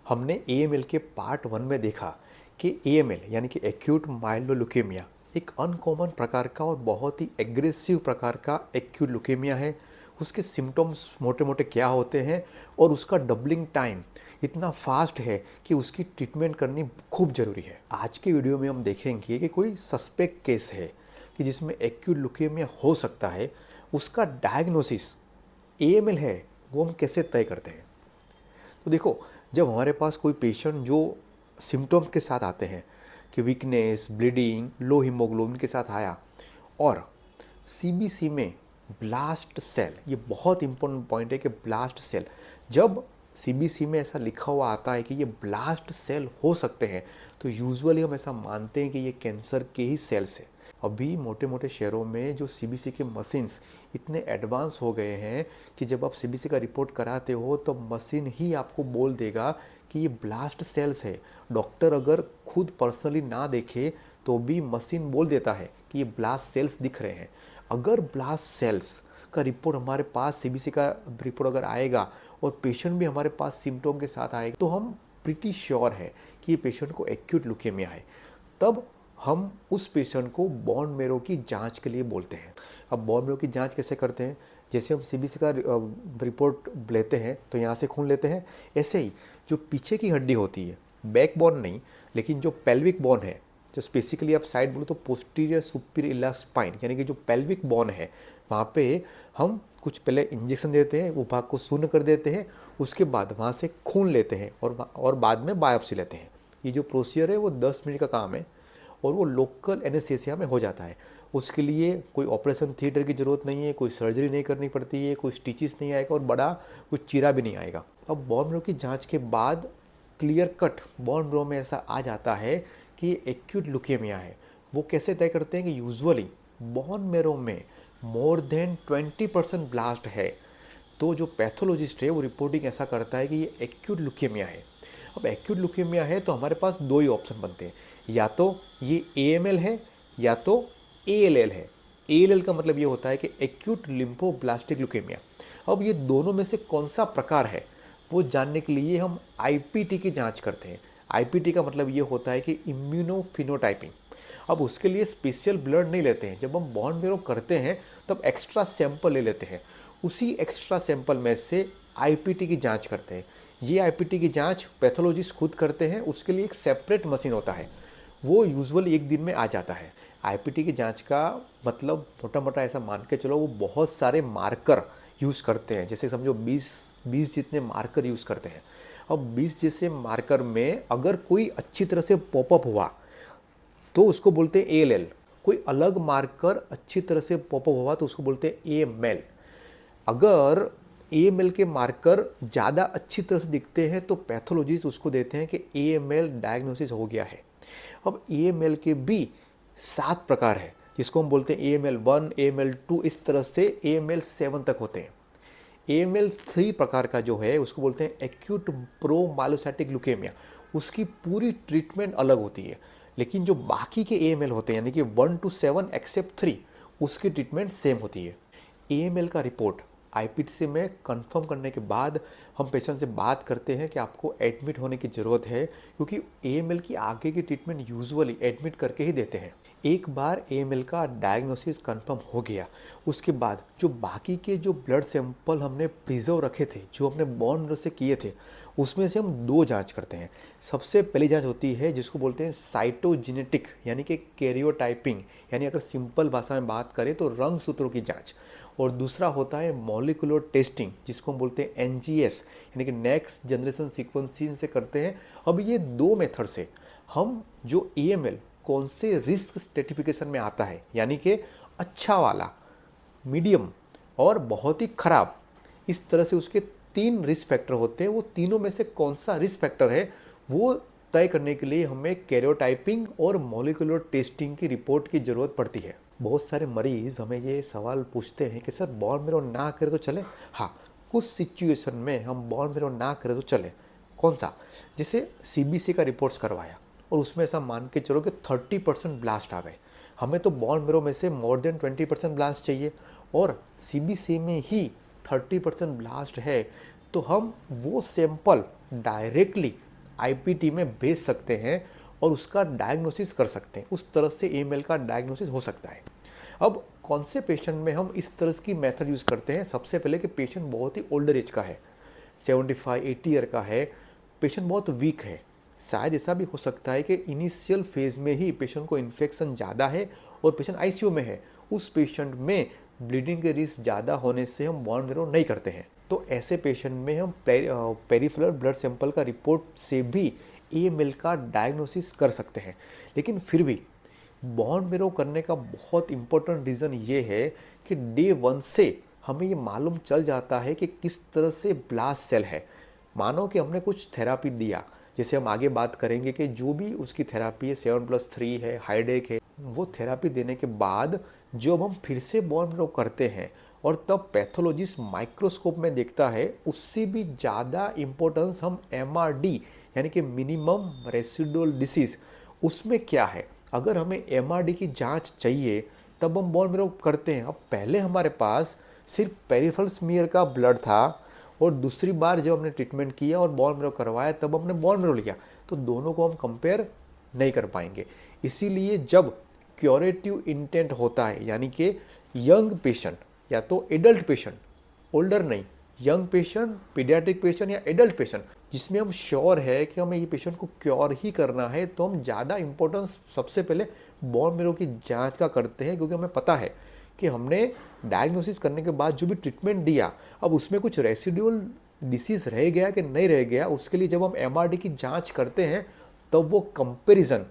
हमने एएमएल के पार्ट 1 में देखा कि एएमएल यानी कि एक्यूट माइल्ड ल्यूकेमिया एक अनकॉमन प्रकार का और बहुत ही एग्रेसिव प्रकार का एक्यूट ल्यूकेमिया है। उसके सिम्टम्स मोटे मोटे क्या होते हैं और उसका डबलिंग टाइम इतना फास्ट है कि उसकी ट्रीटमेंट करनी खूब ज़रूरी है। आज के वीडियो में हम देखेंगे कि कोई सस्पेक्ट केस है कि जिसमें एक्यूट ल्यूकेमिया हो सकता है, उसका डायग्नोसिस एएमएल है वो हम कैसे तय करते हैं। तो देखो, जब हमारे पास कोई पेशेंट जो सिम्टम्स के साथ आते हैं कि वीकनेस, ब्लीडिंग, लो हीमोग्लोबिन के साथ आया और सीबीसी में ब्लास्ट सेल, ये बहुत इंपॉर्टेंट पॉइंट है कि ब्लास्ट सेल, जब सीबीसी में ऐसा लिखा हुआ आता है कि ये ब्लास्ट सेल हो सकते हैं तो यूजुअली हम ऐसा मानते हैं कि ये कैंसर के ही सेल्स है। अभी मोटे मोटे शहरों में जो सीबीसी के मशीन्स इतने एडवांस हो गए हैं कि जब आप सीबीसी का रिपोर्ट कराते हो तो मशीन ही आपको बोल देगा कि ये ब्लास्ट सेल्स है। डॉक्टर अगर खुद पर्सनली ना देखे तो भी मशीन बोल देता है कि ये ब्लास्ट सेल्स दिख रहे हैं। अगर ब्लास्ट सेल्स का रिपोर्ट हमारे पास, सीबीसी का रिपोर्ट अगर आएगा और पेशेंट भी हमारे पास सिम्टोम के साथ आएगा तो हम प्रीटी श्योर है कि ये पेशेंट को एक्यूट ल्यूकेमिया है। तब हम उस पेशेंट को बोन मैरो की जांच के लिए बोलते हैं। अब बोन मैरो की जांच कैसे करते हैं? जैसे हम सीबीसी का रिपोर्ट लेते हैं तो यहाँ से खून लेते हैं, ऐसे ही जो पीछे की हड्डी होती है, बैक बोन नहीं लेकिन जो पेल्विक बोन है, जो बेसिकली आप साइड बोलो तो पोस्टीरियर सुपीरियर इला स्पाइन यानी कि जो पेल्विक बोन है, वहाँ पे हम कुछ पहले इंजेक्शन देते हैं, वो भाग को शून्य कर देते हैं, उसके बाद वहाँ से खून लेते हैं और बाद में बायोप्सी लेते हैं। ये जो प्रोसीजर है वो 10 मिनट का काम है और वो लोकल एनेस्थीसिया में हो जाता है। उसके लिए कोई ऑपरेशन थिएटर की ज़रूरत नहीं है, कोई सर्जरी नहीं करनी पड़ती है, कोई स्टिचेस नहीं आएगा और बड़ा कुछ चीरा भी नहीं आएगा। अब बोन मैरो की जांच के बाद क्लियर कट बोन मैरो में ऐसा आ जाता है कि एक्यूट ल्यूकेमिया है। वो कैसे तय करते हैं कि यूजुअली बोन मैरो में मोर देन 20% ब्लास्ट है तो जो पैथोलॉजिस्ट है वो रिपोर्टिंग ऐसा करता है कि ये एक्यूट ल्यूकेमिया है। अब एक्यूट ल्यूकेमिया है तो हमारे पास दो ही ऑप्शन बनते हैं, या तो ये एएमएल है या तो एएलएल है। एएलएल का मतलब ये होता है कि एक्यूट लिम्फोब्लास्टिक ल्यूकेमिया। अब ये दोनों में से कौन सा प्रकार है वो जानने के लिए हम आईपीटी की जांच करते हैं। आईपीटी का मतलब ये होता है कि इम्यूनोफिनोटाइपिंग। अब उसके लिए स्पेशल ब्लड नहीं लेते हैं, जब हम बोन मैरो करते हैं तब एक्स्ट्रा सैंपल ले लेते हैं, उसी एक्स्ट्रा सैंपल में से आईपीटी की जांच करते हैं। ये आईपीटी की जांच पैथोलॉजिस्ट खुद करते हैं, उसके लिए एक सेपरेट मशीन होता है, वो यूजुअली एक दिन में आ जाता है। आईपीटी की जांच का मतलब मोटा मोटा ऐसा मान के चलो वो बहुत सारे मार्कर यूज़ करते हैं, जैसे समझो 20 जितने मार्कर यूज़ करते हैं। अब 20 जैसे मार्कर में अगर कोई अच्छी तरह से पॉपअप हुआ तो उसको बोलते हैं एएलएल, कोई अलग मार्कर अच्छी तरह से पॉपअप हुआ तो उसको बोलते हैं एएमएल। अगर एएमएल के मार्कर ज़्यादा अच्छी तरह से दिखते हैं तो पैथोलॉजिस्ट उसको देते हैं कि एएमएल डायग्नोसिस हो गया है। अब एएमएल के भी 7 प्रकार है जिसको हम बोलते हैं एएमएल 1, एएमएल 2, इस तरह से एएमएल 7 तक होते हैं। एएमएल 3 प्रकार का जो है उसको बोलते हैं एक्यूट प्रोमाइलोसाइटिक ल्यूकेमिया। उसकी पूरी ट्रीटमेंट अलग होती है, लेकिन जो बाकी के एएमएल होते हैं यानी कि 1 to 7 एक्सेप्ट 3, उसकी ट्रीटमेंट सेम होती है। एएमएल का रिपोर्ट आईपीटी में कंफर्म करने के बाद हम पेशेंट से बात करते हैं कि आपको एडमिट होने की ज़रूरत है, क्योंकि एएमएल की आगे की ट्रीटमेंट यूजुअली एडमिट करके ही देते हैं। एक बार एएमएल का डायग्नोसिस कंफर्म हो गया, उसके बाद जो बाकी के जो ब्लड सैंपल हमने प्रिजर्व रखे थे, जो हमने बोन मैरो से किए थे, उसमें से हम 2 जांच करते हैं। सबसे पहली जांच होती है जिसको बोलते हैं साइटोजेनेटिक यानी कि कैरियोटाइपिंग, यानी अगर सिंपल भाषा में बात करें तो रंग सूत्रों की जांच। और दूसरा होता है मॉलिक्यूलर टेस्टिंग जिसको हम बोलते हैं एनजीएस यानी कि नेक्स्ट जनरेशन सीक्वेंसिंग से करते हैं। अब ये 2 मेथड से हम जो एएमएल कौन से रिस्क स्ट्रेटिफिकेशन में आता है, यानी कि अच्छा वाला, मीडियम और बहुत ही खराब, इस तरह से उसके 3 रिस्क फैक्टर होते हैं। वो तीनों में से कौन सा रिस्क फैक्टर है वो तय करने के लिए हमें कैरियोटाइपिंग और मॉलिक्यूलर टेस्टिंग की रिपोर्ट की ज़रूरत पड़ती है। बहुत सारे मरीज़ हमें ये सवाल पूछते हैं कि सर बोन मैरो ना करें तो चले? हाँ, कुछ सिचुएशन में हम बोन मैरो ना करें तो चले। कौन सा? जैसे सीबीसी का रिपोर्ट्स करवाया और उसमें ऐसा मान के चलो कि 30% ब्लास्ट आ गए, हमें तो बोन मैरो में से मोर देन 20% ब्लास्ट चाहिए और सीबीसी में ही 30% ब्लास्ट है, तो हम वो सैंपल डायरेक्टली आईपीटी में भेज सकते हैं और उसका डायग्नोसिस कर सकते हैं। उस तरह से एएमएल का डायग्नोसिस हो सकता है। अब कौन से पेशेंट में हम इस तरह की मेथड यूज़ करते हैं? सबसे पहले कि पेशेंट बहुत ही ओल्डर एज का है, 75-80 ईयर का है, पेशेंट बहुत वीक है। शायद ऐसा भी हो सकता है कि इनिशियल फेज में ही पेशेंट को इन्फेक्शन ज़्यादा है और पेशेंट आईसीयू में है। उस पेशेंट में ब्लीडिंग के रिस्क ज़्यादा होने से हम बोन मैरो नहीं करते हैं। तो ऐसे पेशेंट में हम पेरिफेरल ब्लड सैंपल का रिपोर्ट से भी एएमएल का डायग्नोसिस कर सकते हैं। लेकिन फिर भी बोन मैरो करने का बहुत इंपॉर्टेंट रीज़न ये है कि डे 1 से हमें ये मालूम चल जाता है कि किस तरह से ब्लास्ट सेल है। मानो कि हमने कुछ थेरापी दिया, जैसे हम आगे बात करेंगे कि जो भी उसकी थेरापी है 7+3 है, हाइडेक है, वो थेरापी देने के बाद जब हम फिर से बोन मैरो करते हैं और तब पैथोलॉजिस्ट माइक्रोस्कोप में देखता है, उससे भी ज़्यादा इम्पोर्टेंस हम एमआरडी यानी कि मिनिमम रेसिडुअल डिसीज, उसमें क्या है। अगर हमें एमआरडी की जांच चाहिए तब हम बोन मैरो करते हैं। अब पहले हमारे पास सिर्फ पेरिफेरल स्मीयर का ब्लड था और दूसरी बार जब हमने ट्रीटमेंट किया और बोन मैरो करवाया तब हमने बोन मैरो लिया, तो दोनों को हम कंपेयर नहीं कर पाएंगे। इसीलिए जब क्यूरेटिव इंटेंट होता है, यानी कि यंग पेशेंट या तो एडल्ट पेशेंट, ओल्डर नहीं, यंग पेशेंट, पीडियाट्रिक पेशेंट या एडल्ट पेशेंट, जिसमें हम श्योर है कि हमें ये पेशेंट को क्योर ही करना है, तो हम ज़्यादा इंपॉर्टेंस सबसे पहले बोन मैरो की जांच का करते हैं। क्योंकि हमें पता है कि हमने डायग्नोसिस करने के बाद जो भी ट्रीटमेंट दिया, अब उसमें कुछ रेसिडुअल डिसीज रह गया कि नहीं रह गया, उसके लिए जब हम एमआरडी की जांच करते हैं तब वो कंपैरिजन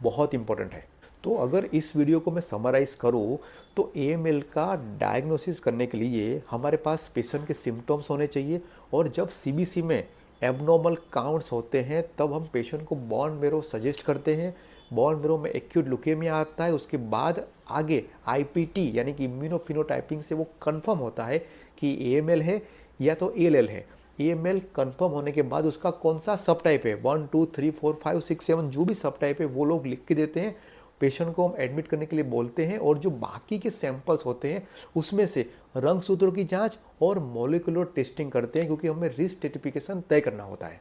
बहुत इंपॉर्टेंट है। तो अगर इस वीडियो को मैं समराइज करूँ तो एएमएल का डायग्नोसिस करने के लिए हमारे पास पेशेंट के सिम्टम्स होने चाहिए, और जब सीबीसी में एबनॉर्मल काउंट्स होते हैं तब हम पेशेंट को बोन मैरो सजेस्ट करते हैं। बोन मैरो में एक्यूट ल्यूकेमिया आता है, उसके बाद आगे आईपीटी यानी कि इम्यूनोफिनोटाइपिंग से वो कंफर्म होता है कि एएमएल है या तो एएलएल है। एएमएल कंफर्म होने के बाद उसका कौन सा सब टाइप है, 1 2 3 4 5 6 7 जो भी सब टाइप है वो लोग लिख के देते हैं। पेशेंट को हम एडमिट करने के लिए बोलते हैं, और जो बाकी के सैंपल्स होते हैं उसमें से रंगसूत्रों की जांच और मॉलिक्यूलर टेस्टिंग करते हैं, क्योंकि हमें रिस्क स्ट्रेटिफिकेशन तय करना होता है।